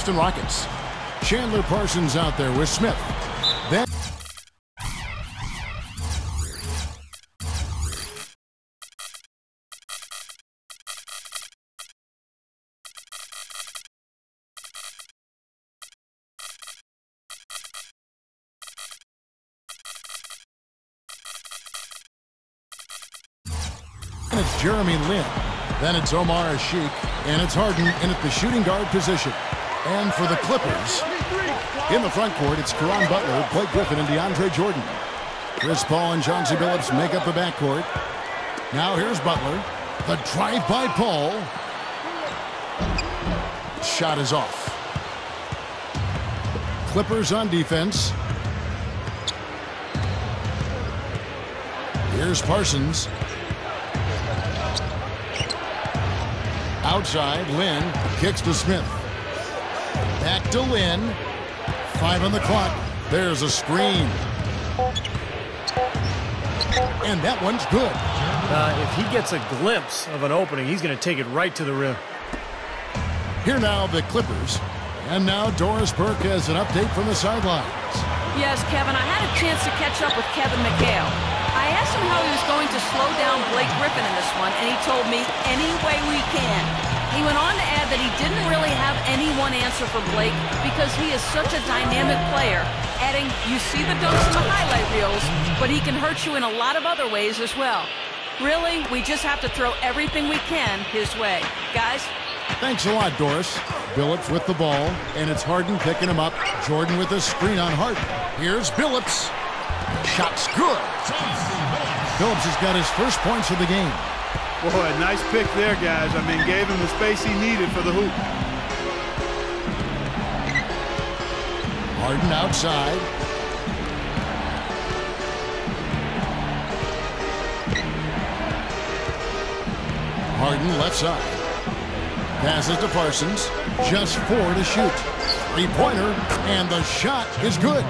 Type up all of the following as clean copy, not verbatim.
Houston Rockets. Chandler Parsons out there with Smith. Then it's Jeremy Lin. Then it's Omar Ashiq. And it's Harden in at the shooting guard position. And for the Clippers, in the front court, it's Caron Butler, Blake Griffin, and DeAndre Jordan. Chris Paul and Chauncey Billups make up the backcourt. Now here's Butler. The drive by Paul. Shot is off. Clippers on defense. Here's Parsons. Outside, Lin kicks to Smith. Back to Lin. 5 on the clock. There's a screen. And that one's good. If he gets a glimpse of an opening, he's going to take it right to the rim. Here now, the Clippers. And now Doris Burke has an update from the sidelines. Yes, Kevin, I had a chance to catch up with Kevin McHale. I asked him how he was going to slow down Blake Griffin in this one, and he told me, any way we can. He went on to add that he didn't really have any one answer for Blake because he is such a dynamic player, adding, you see the dunks in the highlight reels, but he can hurt you in a lot of other ways as well. Really, we just have to throw everything we can his way. Guys? Thanks a lot, Doris. Billups with the ball, and it's Harden picking him up. Jordan with a screen on Harden. Here's Billups. Shot's good. Billups has got his first points of the game. Boy, nice pick there, guys. I mean, gave him the space he needed for the hoop. Harden outside. Harden left side. Passes to Parsons. Just 4 to shoot. Three-pointer, and the shot is good.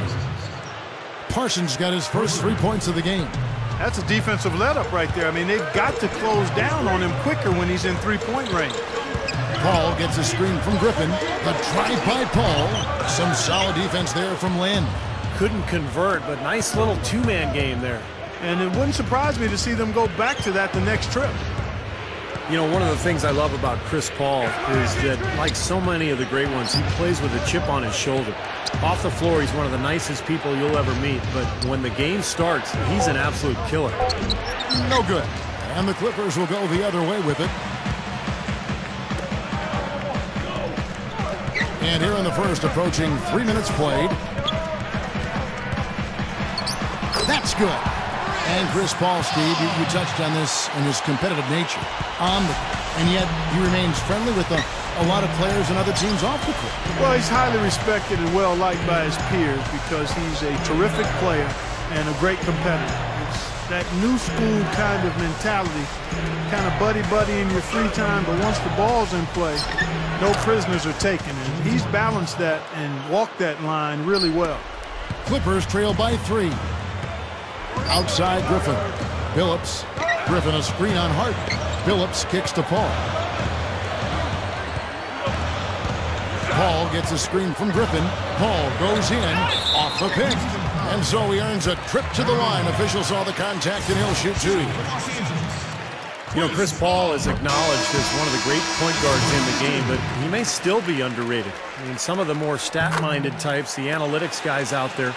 Parsons got his first 3 points of the game. That's a defensive let-up right there. I mean, they've got to close down on him quicker when he's in three-point range. Paul gets a screen from Griffin. The drive by Paul. Some solid defense there from Lin. Couldn't convert, but nice little two-man game there. And it wouldn't surprise me to see them go back to that the next trip. You know, one of the things I love about Chris Paul is that, like so many of the great ones, he plays with a chip on his shoulder. Off the floor, he's one of the nicest people you'll ever meet, but when the game starts, he's an absolute killer. No good. And the Clippers will go the other way with it. And here in the first, approaching 3 minutes played. That's good. And Chris Paul, Steve, you touched on this in his competitive nature. And yet he remains friendly with a lot of players and other teams off the court. Well, he's highly respected and well-liked by his peers because he's a terrific player and a great competitor. It's that new school kind of mentality, kind of buddy-buddy in your free time, but once the ball's in play, no prisoners are taken. And he's balanced that and walked that line really well. Clippers trail by 3. Outside Griffin. Billups. Griffin a screen on Harden. Billups kicks to Paul. Paul gets a screen from Griffin. Paul goes in off the pick. And so he earns a trip to the line. Official saw the contact and he'll shoot 2. You know, Chris Paul is acknowledged as one of the great point guards in the game, but he may still be underrated. I mean, some of the more stat-minded types, the analytics guys out there,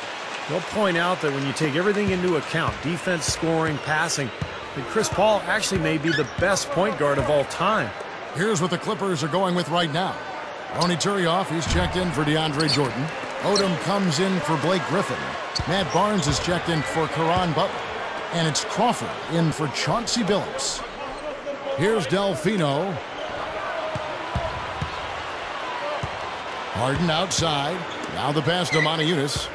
they'll point out that when you take everything into account, defense, scoring, passing, that Chris Paul actually may be the best point guard of all time. Here's what the Clippers are going with right now. Ronny Turioff, he's checked in for DeAndre Jordan. Odom comes in for Blake Griffin. Matt Barnes is checked in for Caron Butler. And it's Crawford in for Chauncey Billups. Here's Delfino. Harden outside. Now the pass to Motiejunas.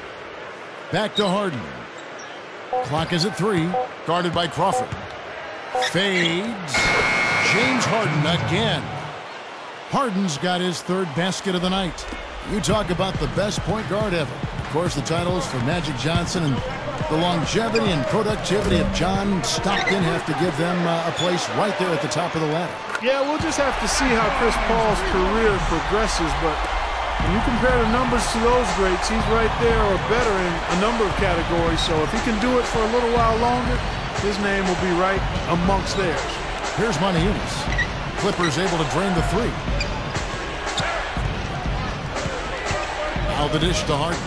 Back to Harden. Clock is at 3. Guarded by Crawford. Fades. James Harden again. Harden's got his 3rd basket of the night. You talk about the best point guard ever. Of course, the title is for Magic Johnson, and the longevity and productivity of John Stockton have to give them a place right there at the top of the ladder. Yeah, we'll just have to see how Chris Paul's career progresses, but When you compare the numbers to those greats, he's right there or better in a number of categories. So if he can do it for a little while longer, his name will be right amongst theirs. Here's Moniunas. Clippers able to drain the three. Now the dish to Harden.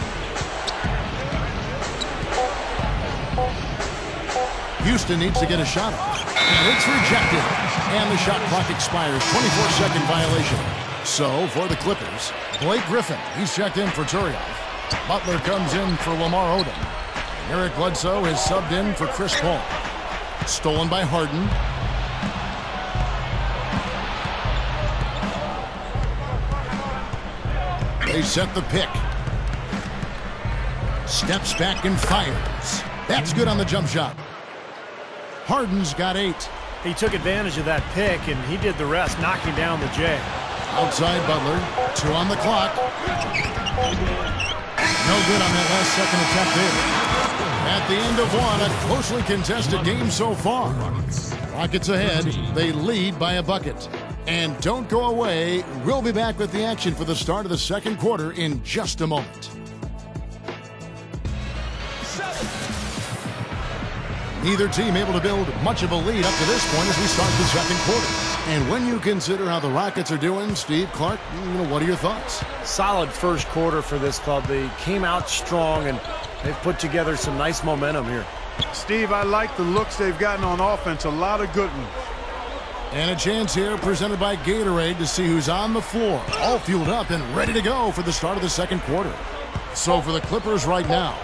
Houston needs to get a shot off. And it's rejected. And the shot clock expires. 24-second violation. So, for the Clippers, Blake Griffin. He's checked in for Turioff. Butler comes in for Lamar Odom. And Eric Bledsoe is subbed in for Chris Paul. Stolen by Harden. They set the pick. Steps back and fires. That's good on the jump shot. Harden's got 8. He took advantage of that pick, and he did the rest, knocking down the J. Outside Butler. 2 on the clock. No good on that last second attempt there. At the end of one, a closely contested game so far. Rockets ahead. They lead by a bucket. And don't go away. We'll be back with the action for the start of the second quarter in just a moment. Neither team able to build much of a lead up to this point as we start the second quarter. And when you consider how the Rockets are doing, Steve Clark, what are your thoughts? Solid first quarter for this club. They came out strong, and they've put together some nice momentum here. Steve, I like the looks they've gotten on offense. A lot of good ones. And a chance here presented by Gatorade to see who's on the floor. All fueled up and ready to go for the start of the second quarter. So for the Clippers right now,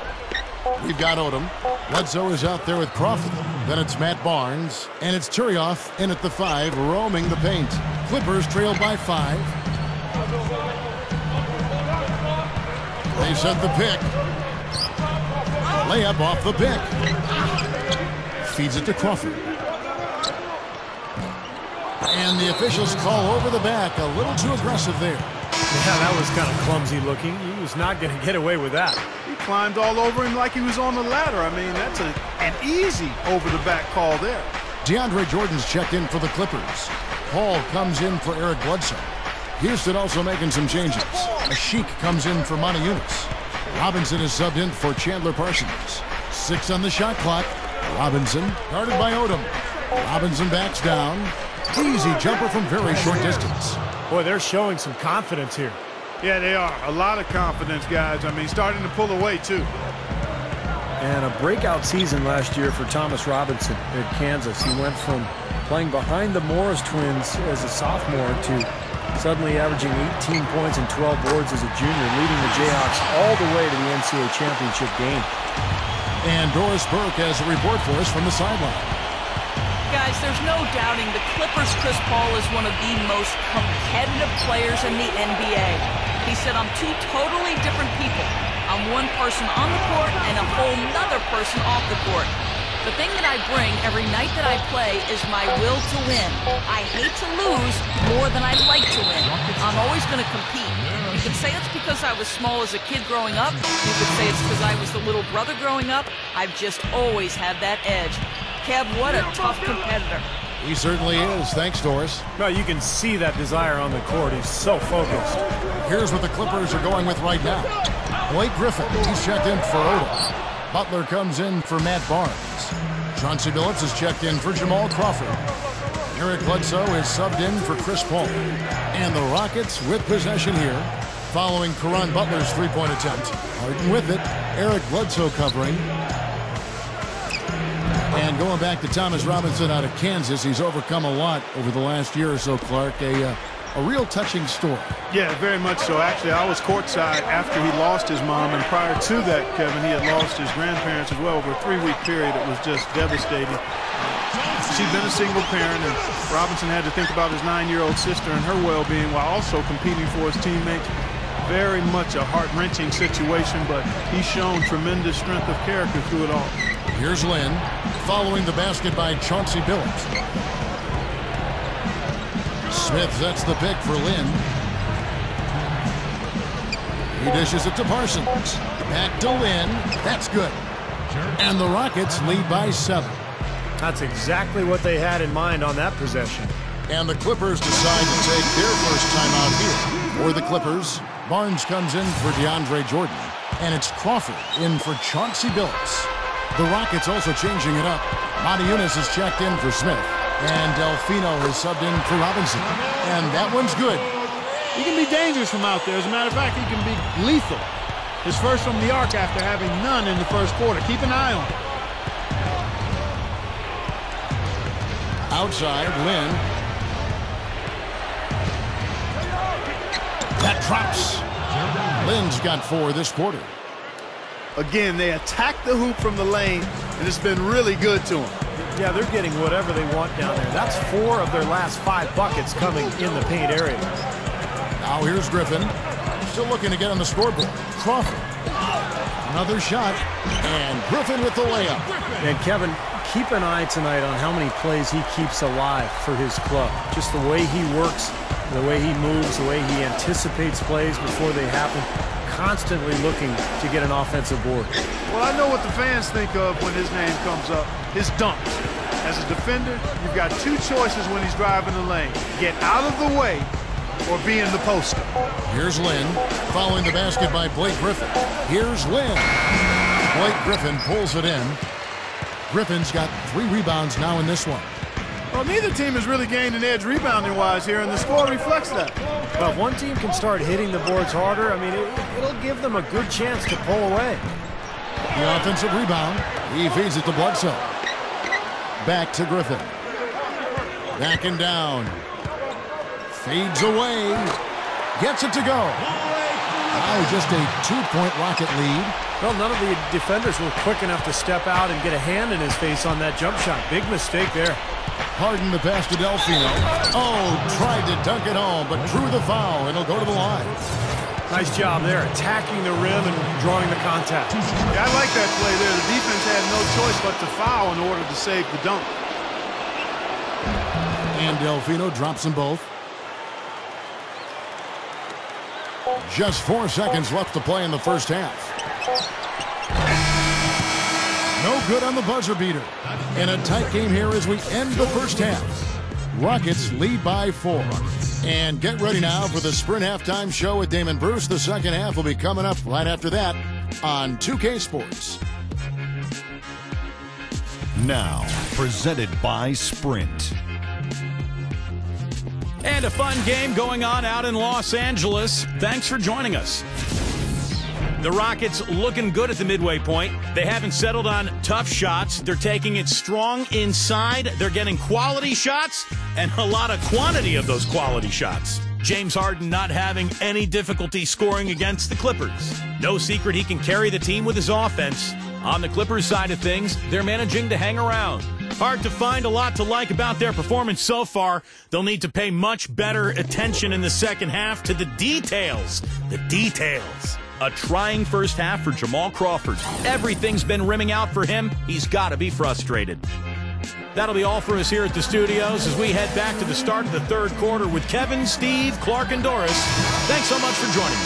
we've got Odom. Bledsoe is out there with Crawford. Then it's Matt Barnes. And it's Turioff in at the 5, roaming the paint. Clippers trail by 5. They set the pick. Layup off the pick. Feeds it to Crawford. And the officials call over the back. A little too aggressive there. Yeah, that was kind of clumsy looking. He was not going to get away with that. He climbed all over him like he was on the ladder. I mean, that's an easy over-the-back call there. DeAndre Jordan's checked in for the Clippers. Paul comes in for Eric Bledsoe. Houston also making some changes. Ashik comes in for Moniunas. Robinson is subbed in for Chandler Parsons. 6 on the shot clock. Robinson guarded by Odom. Robinson backs down. Easy jumper from very short distance. Boy, they're showing some confidence here. Yeah, they are. A lot of confidence, guys. I mean, starting to pull away, too. And a breakout season last year for Thomas Robinson at Kansas. He went from playing behind the Morris twins as a sophomore to suddenly averaging 18 points and 12 boards as a junior, leading the Jayhawks all the way to the NCAA championship game. And Doris Burke has a report for us from the sideline. Guys, there's no doubting the Clippers' Chris Paul is one of the most competitive players in the NBA. He said, I'm 2 totally different people. I'm one person on the court and a whole nother person off the court. The thing that I bring every night that I play is my will to win. I hate to lose more than I like to win. I'm always going to compete. You can say it's because I was small as a kid growing up. You could say it's because I was the little brother growing up. I've just always had that edge. Kev, what a tough competitor. He certainly is. Thanks, Doris. Well, you can see that desire on the court. He's so focused. Here's what the Clippers are going with right now. Blake Griffin, he's checked in for Odom. Butler comes in for Matt Barnes. Chauncey Billups is checked in for Jamal Crawford. Eric Bledsoe is subbed in for Chris Paul. And the Rockets with possession here, following Caron Butler's three-point attempt. Harden with it. Eric Bledsoe covering. And going back to Thomas Robinson out of Kansas, he's overcome a lot over the last year or so, Clark. A real touching story. Yeah, very much so. Actually, I was courtside after he lost his mom, and prior to that, Kevin, he had lost his grandparents as well. Over a 3-week period, it was just devastating. She'd been a single parent, and Robinson had to think about his 9-year-old sister and her well-being while also competing for his teammates. Very much a heart-wrenching situation, but he's shown tremendous strength of character through it all. Here's Lynn, following the basket by Chauncey Billups. Smith sets the pick for Lynn. He dishes it to Parsons. Back to Lynn. That's good. And the Rockets lead by 7. That's exactly what they had in mind on that possession. And the Clippers decide to take their first timeout here. For the Clippers, Barnes comes in for DeAndre Jordan. And it's Crawford in for Chauncey Billups. The Rockets also changing it up. Monty Eunice is checked in for Smith. And Delfino is subbed in for Robinson. And that one's good. He can be dangerous from out there. As a matter of fact, he can be lethal. His first from the arc after having none in the first quarter. Keep an eye on him. Outside, Lynn. That drops. Lynn's got 4 this quarter. Again, they attack the hoop from the lane, and it's been really good to them. Yeah, they're getting whatever they want down there. That's 4 of their last 5 buckets coming in the paint area. Now here's Griffin. Still looking to get on the scoreboard. Crawford. Another shot. And Griffin with the layup. And Kevin, keep an eye tonight on how many plays he keeps alive for his club. Just the way he works, the way he moves, the way he anticipates plays before they happen. Constantly looking to get an offensive board. Well, I know what the fans think of when his name comes up. His dunks. As a defender, you've got 2 choices when he's driving the lane. Get out of the way or be in the poster. Here's Lynn, following the basket by Blake Griffin. Here's Lynn. Blake Griffin pulls it in. Griffin's got 3 rebounds now in this one. Well, neither team has really gained an edge rebounding-wise here, and the score reflects that. Well, if one team can start hitting the boards harder, I mean, it'll give them a good chance to pull away. The offensive rebound. He feeds it to Bledsoe. Back to Griffin. Backing down. Fades away. Gets it to go. Now just a 2-point Rocket lead. Well, none of the defenders were quick enough to step out and get a hand in his face on that jump shot. Big mistake there. Harden the pass to Delfino. Oh, tried to dunk it home, but drew the foul, and he'll go to the line. Nice job there, attacking the rim and drawing the contact. Yeah, I like that play there. The defense had no choice but to foul in order to save the dunk. And Delfino drops them both. Just 4 seconds left to play in the first half. No good on the buzzer beater. In a tight game here as we end the first half. Rockets lead by 4. And get ready now for the Sprint Halftime Show with Damon Bruce. The second half will be coming up right after that on 2K Sports. Now, presented by Sprint. And a fun game going on out in Los Angeles. Thanks for joining us. The Rockets looking good at the midway point. They haven't settled on tough shots. They're taking it strong inside. They're getting quality shots and a lot of quantity of those quality shots. James Harden not having any difficulty scoring against the Clippers. No secret he can carry the team with his offense. On the Clippers side of things, they're managing to hang around. Hard to find a lot to like about their performance so far. They'll need to pay much better attention in the second half to the details. The details. A trying first half for Jamal Crawford. Everything's been rimming out for him. He's got to be frustrated. That'll be all for us here at the studios as we head back to the start of the third quarter with Kevin, Steve, Clark, and Doris. Thanks so much for joining me.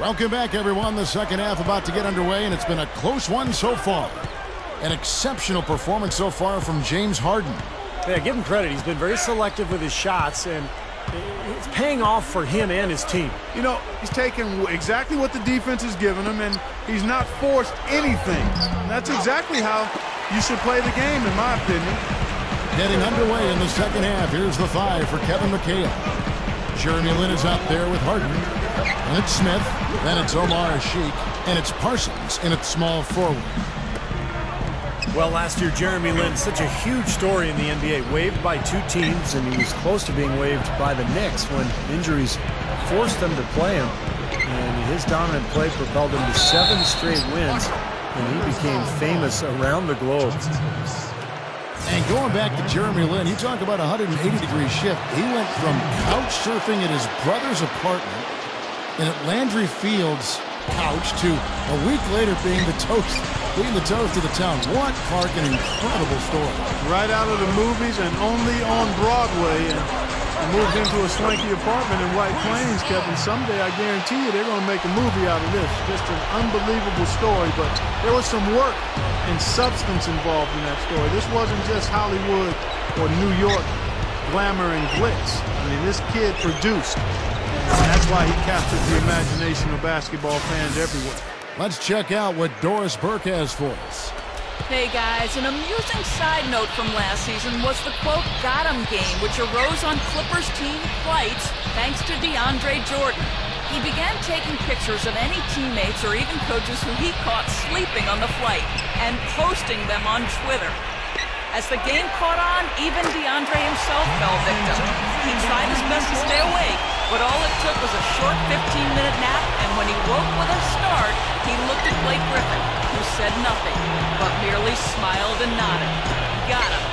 Welcome back, everyone. The second half about to get underway, and it's been a close one so far. An exceptional performance so far from James Harden. Yeah, give him credit. He's been very selective with his shots, and it's paying off for him and his team. You know, he's taken exactly what the defense has given him, and he's not forced anything. And that's exactly how you should play the game, in my opinion. Getting underway in the second half. Here's the 5 for Kevin McHale. Jeremy Lin is out there with Harden. And it's Smith. Then it's Omar Sheik. And it's Parsons in its small forward. Well, last year, Jeremy Lin, such a huge story in the NBA. Waived by 2 teams, and he was close to being waived by the Knicks when injuries forced them to play him. And his dominant play propelled him to 7 straight wins, and he became famous around the globe. And going back to Jeremy Lin, you talk about a 180-degree shift. He went from couch surfing at his brother's apartment and at Landry Field's couch to a week later being the toast of the town. What, Clark, an incredible story. Right out of the movies and only on Broadway, and moved into a swanky apartment in White Plains, Kevin. Someday, I guarantee you, they're going to make a movie out of this. Just an unbelievable story, but there was some work and substance involved in that story. This wasn't just Hollywood or New York glamour and glitz. I mean, this kid produced, and And that's why he captured the imagination of basketball fans everywhere. Let's check out what Doris Burke has for us. Hey guys, an amusing side note from last season was the quote "got 'em" game, which arose on Clippers team flights thanks to DeAndre Jordan. He began taking pictures of any teammates or even coaches who he caught sleeping on the flight and posting them on Twitter. As the game caught on, even DeAndre himself fell victim. He tried his best to stay awake, but all it took was a short 15-minute nap, and when he woke with a start, he looked at Blake Griffin, who said nothing, but merely smiled and nodded. Got him.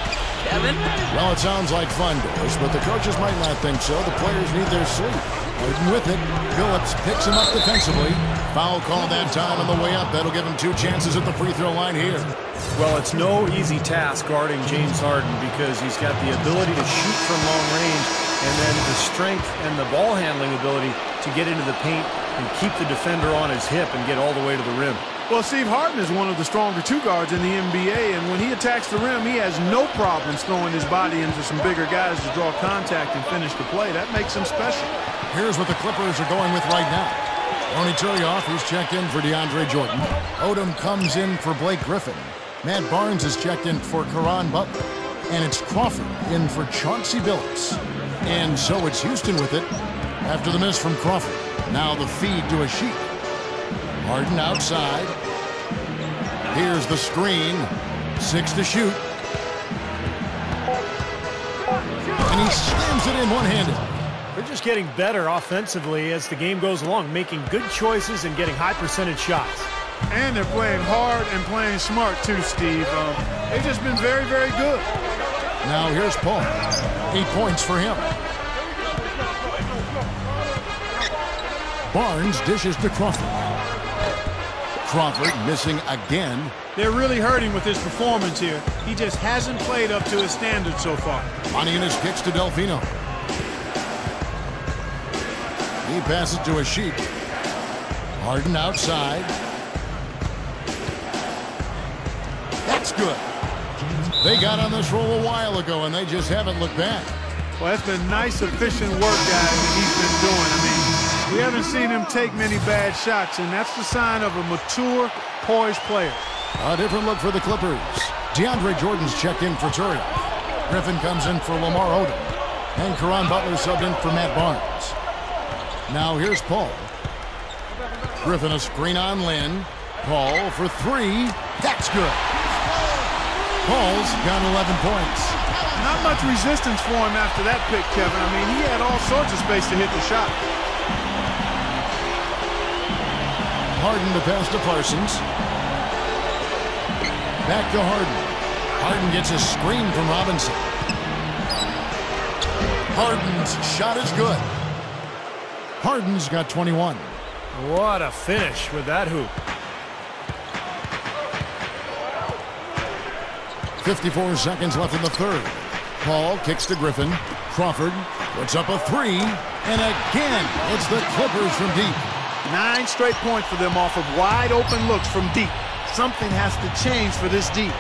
Kevin? Well, it sounds like fun, Doris, but the coaches might not think so. The players need their sleep. Harden with it. Phillips picks him up defensively. Foul call that time on the way up. That'll give him 2 chances at the free throw line here. Well, it's no easy task guarding James Harden because he's got the ability to shoot from long range and then the strength and the ball handling ability to get into the paint and keep the defender on his hip and get all the way to the rim. Well, Steve, Harden is one of the stronger 2 guards in the NBA, and when he attacks the rim, he has no problems throwing his body into some bigger guys to draw contact and finish the play. That makes him special. Here's what the Clippers are going with right now. Tony Turioff, who's checked in for DeAndre Jordan. Odom comes in for Blake Griffin. Matt Barnes is checked in for Caron Butler. And it's Crawford in for Chauncey Billups. And so it's Houston with it after the miss from Crawford. Now the feed to a Sheik. Harden outside. Here's the screen. 6 to shoot. And he slams it in one-handed. They're just getting better offensively as the game goes along, making good choices and getting high percentage shots. And they're playing hard and playing smart too, Steve. They've just been very, very good. Now here's Paul. 8 points for him. Barnes dishes to Crawford. Crawford missing again. They're really hurting with his performance here. He just hasn't played up to his standards so far. Moniunas kicks to Delfino. He passes to a Sheik. Harden outside. That's good. They got on this roll a while ago, and they just haven't looked back. Well, that's been nice, efficient work, guys, that he's been doing. I mean, we haven't seen him take many bad shots, and that's the sign of a mature, poised player. A different look for the Clippers. DeAndre Jordan's checked in for Turioff. Griffin comes in for Lamar Odom. And Caron Butler subbed in for Matt Barnes. Now here's Paul. Griffin a screen on Lynn. Paul for 3. That's good. Paul's got 11 points. Not much resistance for him after that pick, Kevin. I mean, he had all sorts of space to hit the shot. Harden to pass to Parsons. Back to Harden. Harden gets a screen from Robinson. Harden's shot is good. Harden's got 21. What a finish with that hoop. 54 seconds left in the third. Paul kicks to Griffin. Crawford puts up a 3. And again, it's the Clippers from deep. 9 straight points for them off of wide open looks from deep. Something has to change for this deep.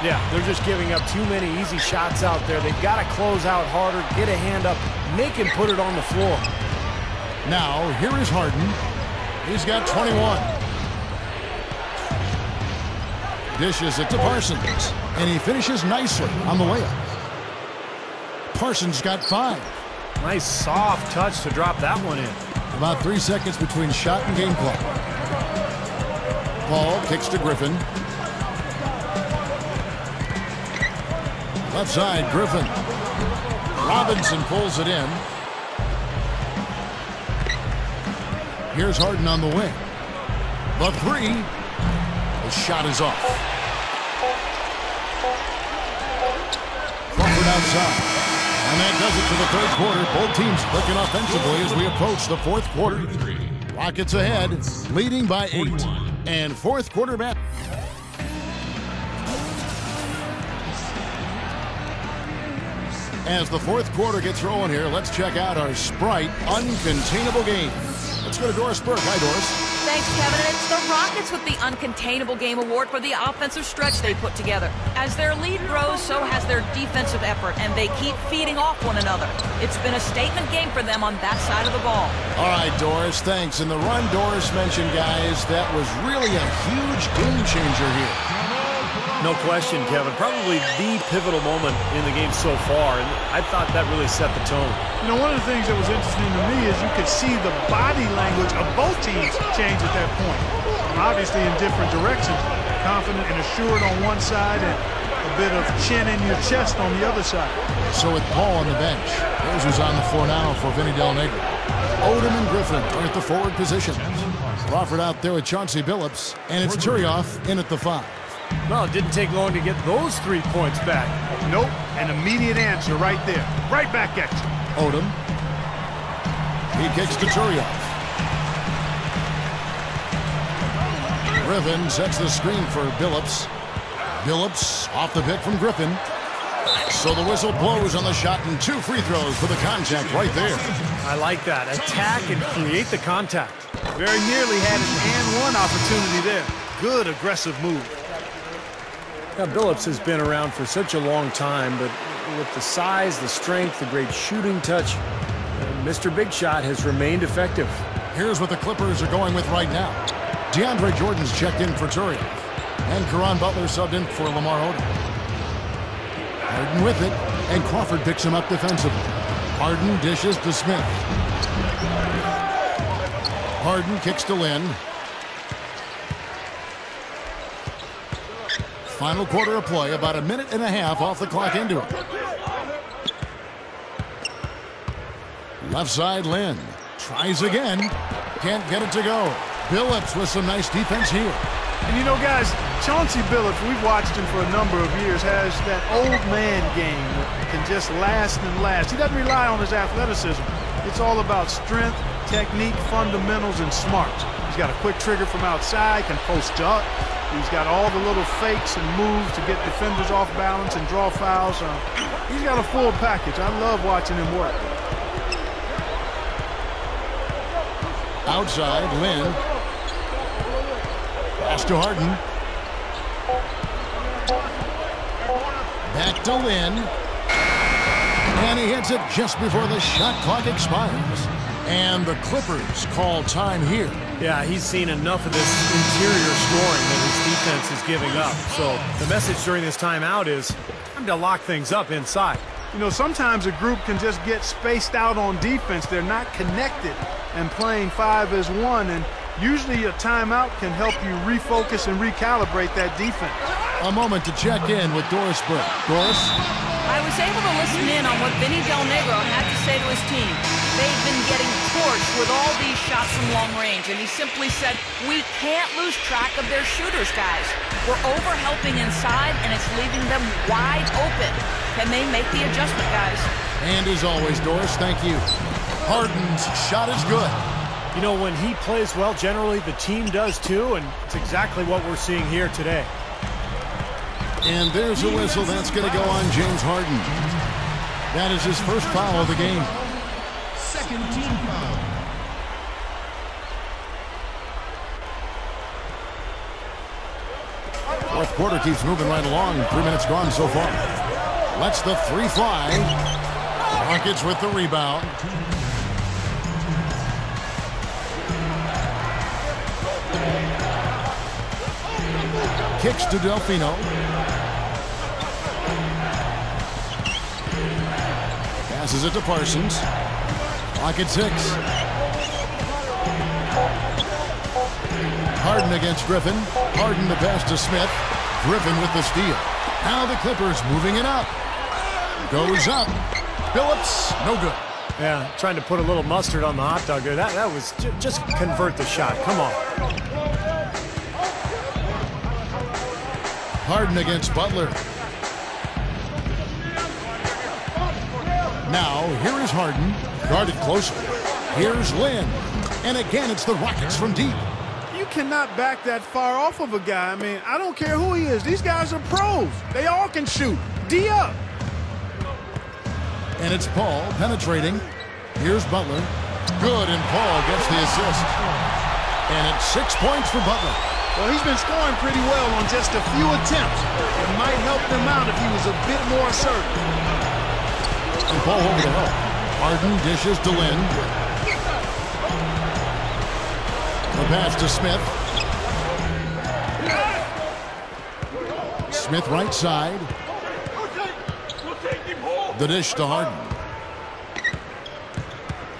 Yeah, they're just giving up too many easy shots out there. They've got to close out harder, get a hand up, make him put it on the floor. Now, here is Harden. He's got 21. Dishes it to Parsons. And he finishes nicely on the layup. Parsons got 5. Nice soft touch to drop that one in. About 3 seconds between shot and game clock. Paul kicks to Griffin. Left side, Griffin. Robinson pulls it in. Here's Harden on the wing. The 3. The shot is off. Crawford outside. And that does it for the third quarter. Both teams clicking offensively as we approach the fourth quarter. Rockets ahead, leading by 8. And fourth quarter back. As the fourth quarter gets rolling here, let's check out our Sprite Uncontainable game. Let's go to Doris Burke. Hi, Doris. Thanks, Kevin. And it's the Rockets with the Uncontainable Game Award for the offensive stretch they put together. As their lead grows, so has their defensive effort, and they keep feeding off one another. It's been a statement game for them on that side of the ball. All right, Doris, thanks. And the run Doris mentioned, guys, that was really a huge game changer here. No question, Kevin. Probably the pivotal moment in the game so far, and I thought that really set the tone. You know, one of the things that was interesting to me is you could see the body language of both teams change at that point. Obviously in different directions. Confident and assured on one side and a bit of chin in your chest on the other side. So with Paul on the bench, there's who's on the floor now for Vinny Del Negro. Odom and Griffin are at the forward positions. Crawford out there with Chauncey Billups, and it's Turioff in at the 5. Well, it didn't take long to get those 3 points back. Nope, an immediate answer right there. Right back at you. Odom. He kicks to Turioff. Griffin sets the screen for Billups. Billups off the pick from Griffin. So the whistle blows on the shot, and 2 free throws for the contact right there. I like that. Attack and create the contact. Very nearly had an and one opportunity there. Good aggressive move. Now, Billups has been around for such a long time, but with the size, the strength, the great shooting touch, Mr. Big Shot has remained effective. Here's what the Clippers are going with right now. DeAndre Jordan's checked in for Turioff, and Caron Butler subbed in for Lamar Odom. Harden with it, and Crawford picks him up defensively. Harden dishes to Smith. Harden kicks to Lynn. Final quarter of play, about a minute and a half off the clock into it. Left side, Lynn. Tries again. Can't get it to go. Billups with some nice defense here. And you know, guys, Chauncey Billups, we've watched him for a number of years, has that old man game that can just last and last. He doesn't rely on his athleticism. It's all about strength, technique, fundamentals, and smarts. He's got a quick trigger from outside, can post up. He's got all the little fakes and moves to get defenders off balance and draw fouls. He's got a full package. I love watching him work. Outside, Lynn. Pass to Harden. Back to Lynn. And he hits it just before the shot clock expires. And the Clippers call time here. Yeah, he's seen enough of this interior scoring that his defense is giving up. So the message during this timeout is time to lock things up inside. You know, sometimes a group can just get spaced out on defense. They're not connected and playing 5 as 1. And usually a timeout can help you refocus and recalibrate that defense. A moment to check in with Doris Burke. Doris? I was able to listen in on what Vinny Del Negro had to say to his team. They've been getting torched with all these shots from long range, and he simply said, we can't lose track of their shooters, guys. We're over-helping inside, and it's leaving them wide open. Can they make the adjustment, guys? And as always, Doris, thank you. Harden's shot is good. You know, when he plays well, generally the team does too, and it's exactly what we're seeing here today. And there's a whistle. That's going to go on James Harden. That is his first foul of the game. Second team foul. Fourth quarter keeps moving right along. 3 minutes gone so far. Lets the 3 fly. Rockets with the rebound. Kicks to Delfino. Passes it to Parsons. Clock at 6. Harden against Griffin. Harden to pass to Smith. Griffin with the steal. Now the Clippers moving it up. Goes up. Billups, no good. Yeah, trying to put a little mustard on the hot dog there. That was just convert the shot. Come on. Harden against Butler. Now, here is Harden, guarded closely. Here's Lynn. And again, it's the Rockets from deep. You cannot back that far off of a guy. I mean, I don't care who he is. These guys are pros. They all can shoot. D up. And it's Paul penetrating. Here's Butler. Good, and Paul gets the assist. And it's 6 points for Butler. Well, he's been scoring pretty well on just a few attempts. It might help them out if he was a bit more assertive. And ball over the help. Harden dishes to Lynn. The pass to Smith. Smith right side. The dish to Harden.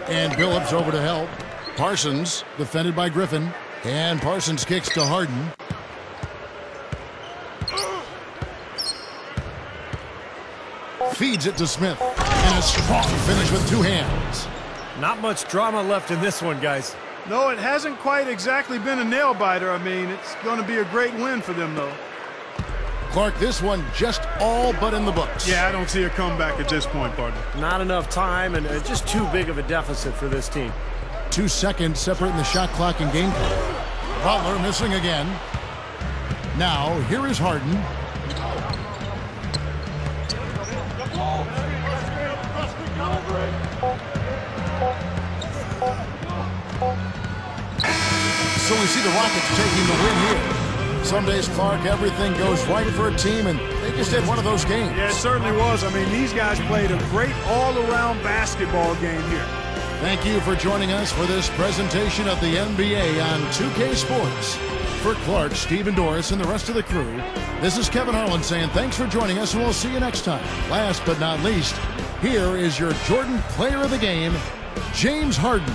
And Billups over to help. Parsons defended by Griffin. And Parsons kicks to Harden. Feeds it to Smith. And a strong finish with two hands. Not much drama left in this one, guys. No, it hasn't quite exactly been a nail-biter. I mean, it's going to be a great win for them, though. Clark, this one just all but in the books. Yeah, I don't see a comeback at this point, partner. Not enough time and just too big of a deficit for this team. 2 seconds separating the shot clock and game clock. Butler missing again. Now, here is Harden. So we see the Rockets taking the win here. Some days, Clark, everything goes right for a team, and they just had one of those games. Yeah, it certainly was. I mean, these guys played a great all-around basketball game here. Thank you for joining us for this presentation of the NBA on 2K Sports. For Clark, Stephen Doris, and the rest of the crew, this is Kevin Harlan saying thanks for joining us, and we'll see you next time. Last but not least, here is your Jordan Player of the Game, James Harden.